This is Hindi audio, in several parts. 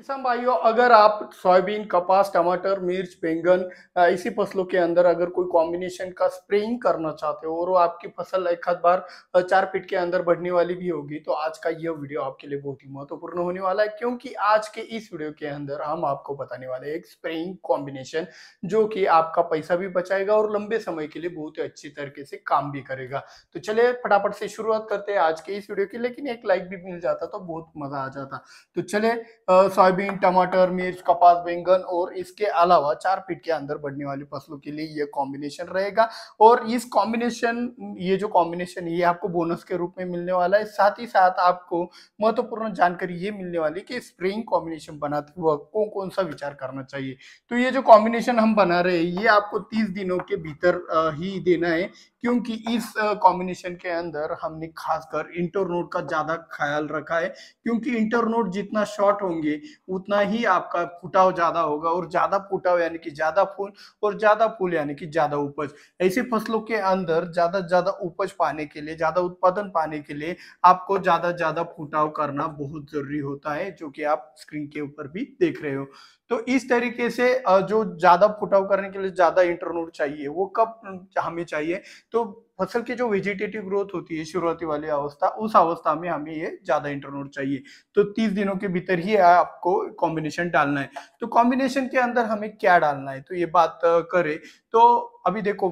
किसान भाइयों, अगर आप सोयाबीन, कपास, टमाटर, मिर्च, बैंगन इसी फसलों के अंदर अगर कोई कॉम्बिनेशन का स्प्रेइंग करना चाहते हो और वो आपकी फसल एक आध बार 4 फीट के अंदर बढ़ने वाली भी होगी, तो आज का यह वीडियो आपके लिए बहुत ही महत्वपूर्ण होने वाला है, क्योंकि आज के इस वीडियो के अंदर हम आपको बताने वाले हैं एक स्प्रेइंग कॉम्बिनेशन जो कि आपका पैसा भी बचाएगा और लंबे समय के लिए बहुत ही अच्छी तरीके से काम भी करेगा। तो चलिए फटाफट से शुरुआत करते हैं आज के इस वीडियो की, लेकिन एक लाइक भी मिल जाता तो बहुत मजा आ जाता। तो चले सोयाबीन, टमाटर, मिर्च, कपास, बैंगन और इसके अलावा 4 फीट के अंदर बढ़ने वाली फसलों के लिए ये कॉम्बिनेशन रहेगा। और इस कॉम्बिनेशन ये जो कॉम्बिनेशन ये आपको बोनस के रूप में मिलने वाला है। साथ ही साथ आपको महत्वपूर्ण जानकारी ये मिलने वाली है कि स्प्रेइंग कॉम्बिनेशन बनाते वक्त कौन कौन सा विचार करना चाहिए। तो ये जो कॉम्बिनेशन हम बना रहे हैं ये आपको 30 दिनों के भीतर ही देना है, क्योंकि इस कॉम्बिनेशन के अंदर हमने खासकर इंटरनोड का ज्यादा ख्याल रखा है, क्योंकि इंटरनोड जितना शॉर्ट होंगे उतना ही आपका फुटाव ज्यादा होगा, और ज्यादा फुटाव यानी कि ज्यादा फूल, और ज्यादा फूल यानी कि ज्यादा उपज। ऐसी फसलों के अंदर ज्यादा ज्यादा उपज पाने के लिए, ज्यादा उत्पादन पाने के लिए आपको ज्यादा ज्यादा फुटाव करना बहुत जरूरी होता है, जो कि आप स्क्रीन के ऊपर भी देख रहे हो। तो इस तरीके से जो ज्यादा फुटाव करने के लिए ज्यादा इंटरनोड चाहिए वो कब हमें चाहिए, तो फसल की जो वेजिटेटिव ग्रोथ होती है शुरुआती वाली अवस्था, उस अवस्था में हमें ये ज्यादा इंटरनोड चाहिए। तो 30 दिनों के भीतर ही आपको कॉम्बिनेशन डालना है। तो कॉम्बिनेशन के अंदर हमें क्या डालना है, तो ये बात करें तो अभी देखो,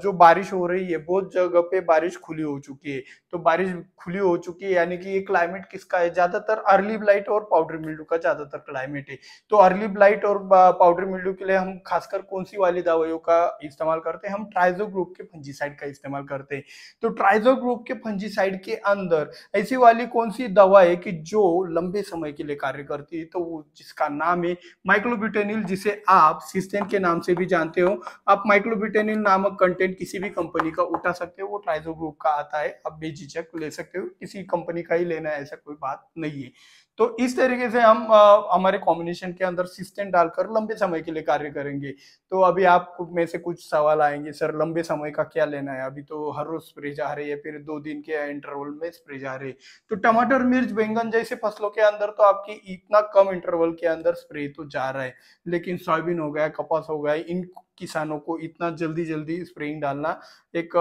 जो बारिश हो रही है बहुत जगह पे बारिश खुली हो चुकी है। तो बारिश खुली हो चुकी है यानी कि ये क्लाइमेट किसका है, ज्यादातर अर्ली ब्लाइट और पाउडर मिल्ड्यू का ज्यादातर क्लाइमेट है। तो अर्ली ब्लाइट और पाउडर मिल्ड्यू के लिए हम खासकर कौन सी वाली दवाइयों का इस्तेमाल करते हैं, हम ट्राइजो ग्रुप के फंजीसाइड का इस्तेमाल करते हैं। तो ट्राइजो ग्रुप के फंजीसाइड के अंदर ऐसी वाली कौन सी दवा है कि जो लंबे समय के लिए कार्य करती है, तो वो जिसका नाम है माइक्लोब्यूटेनिल, जिसे आप सिस्टेन के नाम से भी जानते हो। आप माइक्लोब्यूटेनिल नामक कंटेंट किसी भी कंपनी का उठा सकते हो, वो ट्राइजो ग्रुप का आता है, आप बेझिझक ले सकते हो, किसी कंपनी का ही लेना है ऐसा कोई बात नहीं है। तो इस तरीके से हम हमारे कॉम्बिनेशन के अंदर सिस्टेन डालकर लंबे समय के लिए कार्य करेंगे। तो अभी आप में से कुछ सवाल आएंगे, सर लंबे समय का क्या लेना है, अभी तो हर रोज स्प्रे जा रही है, फिर 2 दिन के इंटरवल में स्प्रे जा रही है। तो टमाटर, मिर्च, बैंगन जैसे फसलों के अंदर तो आपकी इतना कम इंटरवल के अंदर स्प्रे तो जा रहा है, लेकिन सोयाबीन हो गया, कपास हो गया, इन किसानों को इतना जल्दी जल्दी स्प्रेइंग डालना एक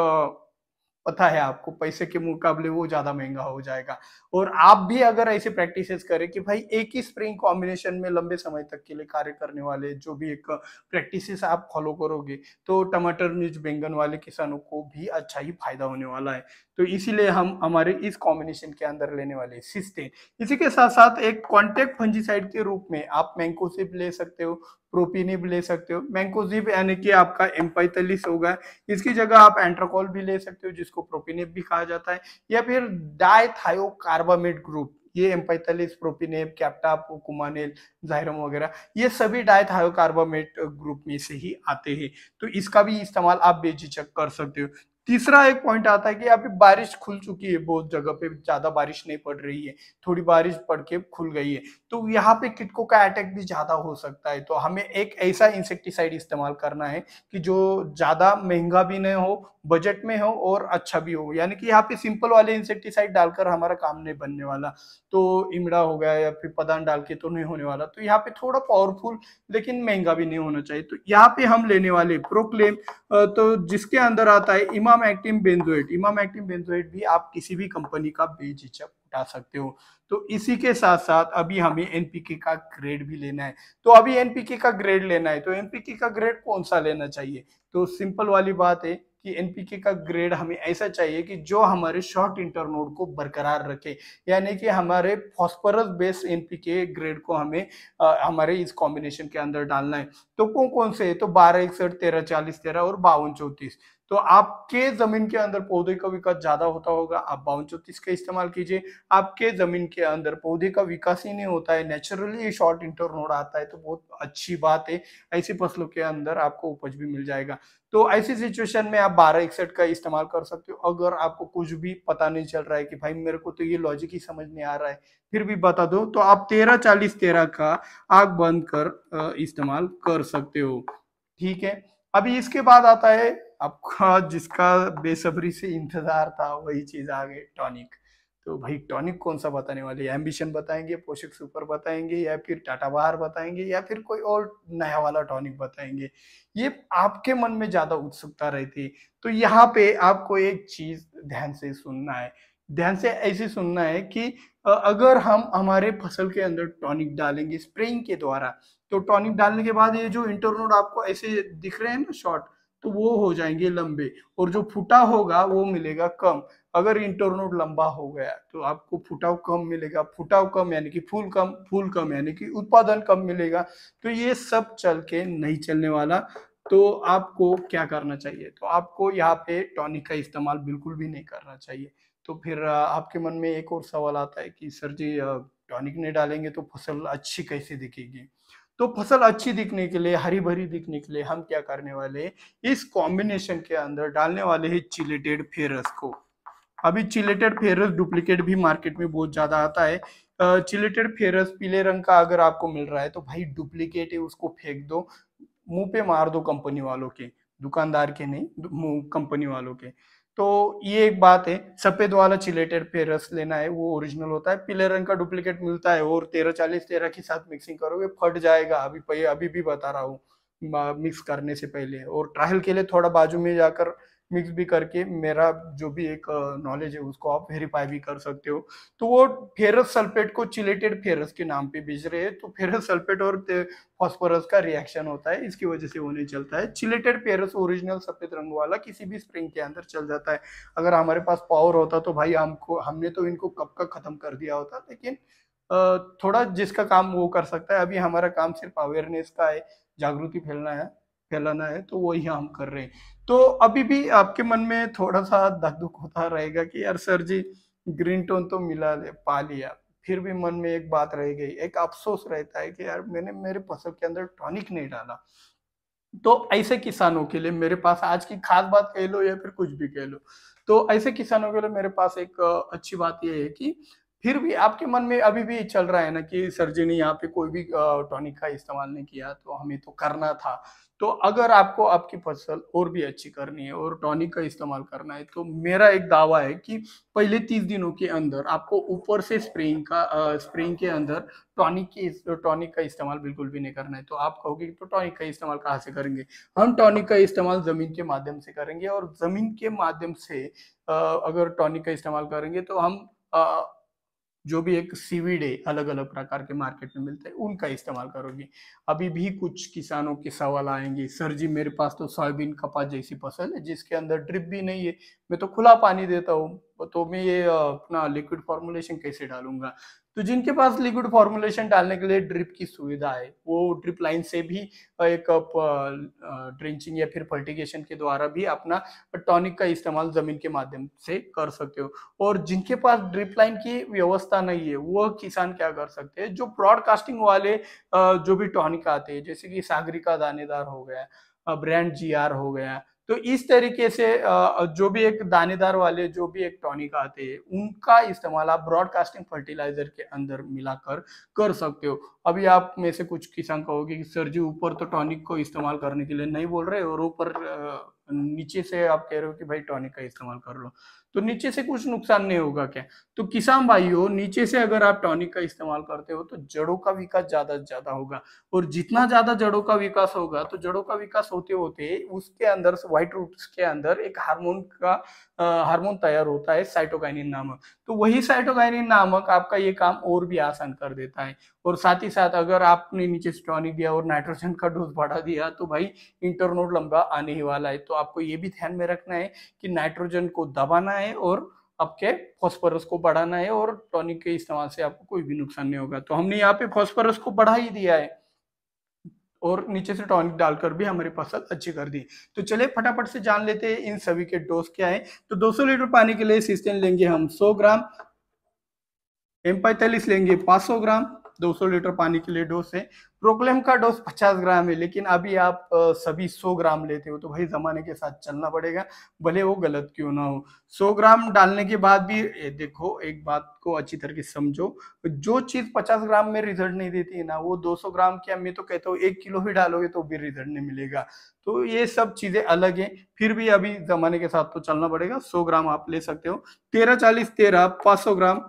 पता है आपको पैसे के मुकाबले वो ज्यादा महंगा हो जाएगा। और आप भी अगर ऐसे प्रैक्टिसेस करें कि भाई एक ही स्प्रिंग कॉम्बिनेशन में लंबे समय तक के लिए कार्य करने वाले जो भी एक प्रैक्टिसेस आप फॉलो करोगे, तो टमाटर, मिर्च, बैंगन वाले किसानों को भी अच्छा ही फायदा होने वाला है। तो इसीलिए हम हमारे इस कॉम्बिनेशन के अंदर लेने वाले सिस्टेन। इसी के साथ साथ एक कॉन्टेक्ट फंजीसाइड के रूप में आप मैंकोसिब ले सकते हो, प्रोपिनिब ले सकते हो। मैंकोसिब यानी कि आपका एम्पाइथलिस होगा, इसकी जगह आप एंट्राकोल भी ले सकते हो, जिसको प्रोपिनेब भी कहा जाता है, या फिर डाइथायोकार्बामेट ग्रुप। ये एम्पाइथलिस, प्रोपिनेब, कैप्टा, कुमानेल, जाइरम वगैरह ये सभी डाइथायोकार्बामेट ग्रुप में से ही आते हैं। तो इसका भी इस्तेमाल आप बेझिझक कर सकते हो। तीसरा एक पॉइंट आता है कि अभी बारिश खुल चुकी है, बहुत जगह पे ज्यादा बारिश नहीं पड़ रही है, थोड़ी बारिश पड़ के खुल गई है, तो यहाँ पे कीटकों का अटैक भी ज्यादा हो सकता है। तो हमें एक ऐसा इंसेक्टिसाइड इस्तेमाल करना है कि जो ज्यादा महंगा भी नहीं हो, बजट में हो और अच्छा भी हो। यानी कि यहाँ पे सिंपल वाले इंसेक्टिसाइड डालकर हमारा काम नहीं बनने वाला। तो इमड़ा हो गया या फिर पदान डाल के तो नहीं होने वाला। तो यहाँ पे थोड़ा पावरफुल लेकिन महंगा भी नहीं होना चाहिए। तो यहाँ पे हम लेने वाले प्रोक्लेम, तो जिसके अंदर आता है इमाम एक्टिव बेंजोएट। इमाम एक्टिव बेंजोएट भी आप किसी भी कंपनी का बेझिझक उठा सकते हो। तो इसी के साथ साथ अभी हमें एनपीके का ग्रेड भी लेना है। तो अभी एनपीके का ग्रेड लेना है, तो एनपीके का ग्रेड कौन सा लेना चाहिए, तो सिंपल वाली बात है कि एनपीके का ग्रेड हमें ऐसा चाहिए कि जो हमारे शॉर्ट इंटरनोड को बरकरार रखे। यानी कि हमारे फॉस्फोरस बेस्ड एनपीके ग्रेड को हमें हमारे इस कॉम्बिनेशन के अंदर डालना है। तो कौन कौन से है, तो 1261, 1340, 13 और 5234। तो आपके जमीन के अंदर पौधे का विकास ज्यादा होता होगा, आप 5234 का इस्तेमाल कीजिए। आपके जमीन के अंदर पौधे का विकास ही नहीं होता है, नेचुरली शॉर्ट इंटरनोड आता है, तो बहुत अच्छी बात है, ऐसी फसलों के अंदर आपको उपज भी मिल जाएगा। तो ऐसी सिचुएशन में आप 1261 का इस्तेमाल कर सकते हो। अगर आपको कुछ भी पता नहीं चल रहा है कि भाई मेरे को तो ये लॉजिक ही समझ नहीं आ रहा है, फिर भी बता दो, तो आप 1340, 13 का आग बंद कर इस्तेमाल कर सकते हो। ठीक है। अभी इसके बाद आता है आपका जिसका बेसब्री से इंतजार था, वही चीज आ गई, टॉनिक। तो भाई टॉनिक कौन सा बताने वाले, एम्बिशन बताएंगे, पोषक सुपर बताएंगे, या फिर टाटा बहार बताएंगे, या फिर कोई और नया वाला टॉनिक बताएंगे, ये आपके मन में ज्यादा उत्सुकता रहती। तो यहाँ पे आपको एक चीज ध्यान से सुनना है, ध्यान से ऐसे सुनना है कि अगर हम हमारे फसल के अंदर टॉनिक डालेंगे स्प्रेइंग के द्वारा, तो टॉनिक डालने के बाद ये जो इंटरनोड आपको ऐसे दिख रहे हैं ना शॉर्ट, तो वो हो जाएंगे लंबे, और जो फूटा होगा वो मिलेगा कम। अगर इंटरनोड लंबा हो गया तो आपको फुटाव कम मिलेगा, फुटाव कम यानी कि फूल कम, फूल कम यानी कि उत्पादन कम मिलेगा। तो ये सब चल के नहीं चलने वाला। तो आपको क्या करना चाहिए, तो आपको यहाँ पे टॉनिक का इस्तेमाल बिल्कुल भी नहीं करना चाहिए। तो फिर आपके मन में एक और सवाल आता है कि सर जी टॉनिक नहीं डालेंगे तो फसल अच्छी कैसे दिखेगी। तो फसल अच्छी दिखने के लिए, हरी भरी दिखने के लिए हम क्या करने वाले हैं, इस कॉम्बिनेशन के अंदर डालने वाले हैं चिलेटेड फेरस को। अभी चिलेटेड फेरस डुप्लीकेट भी मार्केट में बहुत ज्यादा आता है। चिलेटेड फेरस पीले रंग का अगर आपको मिल रहा है तो भाई डुप्लीकेट है, उसको फेंक दो, मुंह पे मार दो कंपनी वालों के, दुकानदार के नहीं, कंपनी वालों के। तो ये एक बात है। सफेद वाला चिलेटेड फेरस लेना है, वो ओरिजिनल होता है। पीले रंग का डुप्लीकेट मिलता है, और 1340 13 के साथ मिक्सिंग करोगे फट जाएगा। अभी भी बता रहा हूँ, मिक्स करने से पहले। और ट्रायल के लिए थोड़ा बाजू में जाकर मिक्स भी करके, मेरा जो भी एक नॉलेज है उसको आप वेरीफाई भी कर सकते हो। तो वो फेरस सल्फेट को चिलेटेड फेरस के नाम पे बेच रहे हैं, तो फेरस सल्फेट और फास्फोरस का रिएक्शन होता है, इसकी वजह से वो नहीं चलता है। चिलेटेड फेरस ओरिजिनल सफेद रंग वाला किसी भी स्प्रिंग के अंदर चल जाता है। अगर हमारे पास पावर होता तो भाई हमने तो इनको कब का खत्म कर दिया होता। लेकिन थोड़ा जिसका काम वो कर सकता है, अभी हमारा काम सिर्फ अवेयरनेस का है, जागृति फैलाना है, तो वही हम कर रहे हैं। तो अभी भी आपके मन में थोड़ा सा धक धुक होता रहेगा कि यार सर जी ग्रीन टोन तो पा लिया, फिर भी मन में एक बात रह गई, एक अफसोस रहता है कि यार मैंने मेरे फसल के अंदर टॉनिक नहीं डाला। तो ऐसे किसानों के लिए मेरे पास आज की खास बात कह लो या फिर कुछ भी कह लो, तो ऐसे किसानों के लिए मेरे पास एक अच्छी बात ये है कि फिर भी आपके मन में अभी भी चल रहा है ना कि सर जी ने यहाँ पे कोई भी टॉनिक का इस्तेमाल नहीं किया, तो हमें तो करना था। तो अगर आपको आपकी फसल और भी अच्छी करनी है और टॉनिक का इस्तेमाल करना है, तो मेरा एक दावा है कि पहले 30 दिनों के अंदर आपको ऊपर से स्प्रेइंग के अंदर टॉनिक का इस्तेमाल बिल्कुल भी नहीं करना है। तो आप कहोगे कि तो टॉनिक का इस्तेमाल कहाँ से करेंगे। हम टॉनिक का इस्तेमाल जमीन के माध्यम से करेंगे, और जमीन के माध्यम से अगर टॉनिक का इस्तेमाल करेंगे तो हम जो भी एक सीवीड है, अलग अलग प्रकार के मार्केट में मिलते हैं, उनका इस्तेमाल करोगे। अभी भी कुछ किसानों के सवाल आएंगे, सर जी मेरे पास तो सोयाबीन कपास जैसी फसल है जिसके अंदर ड्रिप भी नहीं है, मैं तो खुला पानी देता हूँ, तो मैं ये अपना लिक्विड फॉर्मुलेशन कैसे डालूंगा। तो जिनके पास लिक्विड फॉर्मुलेशन डालने के लिए ड्रिप की सुविधा है, वो ड्रिप लाइन से भी एक ड्रिंचिंग या फिर फर्टिगेशन के द्वारा भी अपना टॉनिक का इस्तेमाल जमीन के माध्यम से कर सकते हो। और जिनके पास ड्रिप लाइन की व्यवस्था नहीं है, वो किसान क्या कर सकते हैं, जो ब्रॉडकास्टिंग वाले जो भी टॉनिक आते हैं, जैसे कि सागरिका दानेदार हो गया, ब्रांड जीआर हो गया, तो इस तरीके से जो भी एक दानेदार वाले जो भी एक टॉनिक आते हैं, उनका इस्तेमाल आप ब्रॉडकास्टिंग फर्टिलाइजर के अंदर मिलाकर कर सकते हो। अभी आप में से कुछ किसान कहोगे कि सर जी ऊपर तो टॉनिक को इस्तेमाल करने के लिए नहीं बोल रहे, और ऊपर नीचे से आप कह रहे हो कि भाई टॉनिक का इस्तेमाल कर लो, तो नीचे से कुछ नुकसान नहीं होगा क्या। तो किसान भाइयों, नीचे से अगर आप टॉनिक का इस्तेमाल करते हो तो जड़ों का विकास ज्यादा से ज्यादा होगा, और जितना ज्यादा जड़ों का विकास होगा, तो जड़ों का विकास होते होते उसके अंदर व्हाइट रूट्स के अंदर एक हार्मोन तैयार होता है, साइटोकाइनिन नामक। तो वही साइटोकाइनिन नामक आपका ये काम और भी आसान कर देता है। और साथ ही साथ अगर आपने नीचे से टॉनिक दिया और नाइट्रोजन का डोज बढ़ा दिया, तो भाई इंटरनोड लंबा आने ही वाला है। तो आपको ये भी ध्यान में रखना है कि नाइट्रोजन को दबाना है और आपके फास्फोरस को बढ़ाना है, और टॉनिक के इस्तेमाल से आपको कोई भी नुकसान नहीं होगा। तो हमने यहाँ पे फास्फोरस को बढ़ा ही दिया है, और नीचे से टॉनिक डालकर भी हमारी फसल अच्छी कर दी। तो चलिए फटाफट से जान लेते हैं इन सभी के डोज क्या है। तो 200 लीटर पानी के लिए सिस्टेन लेंगे हम 100 ग्राम, M45 लेंगे 500 ग्राम, 200 लीटर पानी के लिए डोज है। प्रोक्लेम का डोज 50 ग्राम है, लेकिन अभी आप सभी 100 ग्राम लेते हो, तो भाई जमाने के साथ चलना पड़ेगा, भले वो गलत क्यों ना हो। 100 ग्राम डालने के बाद भी देखो, एक बात को अच्छी तरीके से समझो, जो चीज 50 ग्राम में रिजल्ट नहीं देती है ना, वो 200 ग्राम क्या, मैं तो कहता हूँ 1 किलो भी डालोगे तो भी रिजल्ट नहीं मिलेगा। तो ये सब चीजें अलग है, फिर भी अभी जमाने के साथ तो चलना पड़ेगा। 100 ग्राम आप ले सकते हो। 13-40-13 500 ग्राम,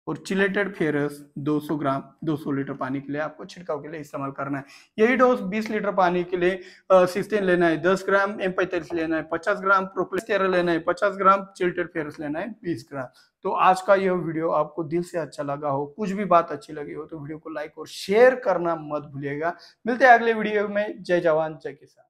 और चिलेटेड फेरस 200 ग्राम 200 लीटर पानी के लिए आपको छिड़काव के लिए इस्तेमाल करना है। यही डोज 20 लीटर पानी के लिए सिस्टेन लेना है 10 ग्राम, M45 लेना है 50 ग्राम, प्रोक्लेस्टेरा लेना है 50 ग्राम, चिलेटेड फेरस लेना है 20 ग्राम। तो आज का यह वीडियो आपको दिल से अच्छा लगा हो, कुछ भी बात अच्छी लगी हो, तो वीडियो को लाइक और शेयर करना मत भूलिएगा। मिलते हैं अगले वीडियो में। जय जवान जय किसान।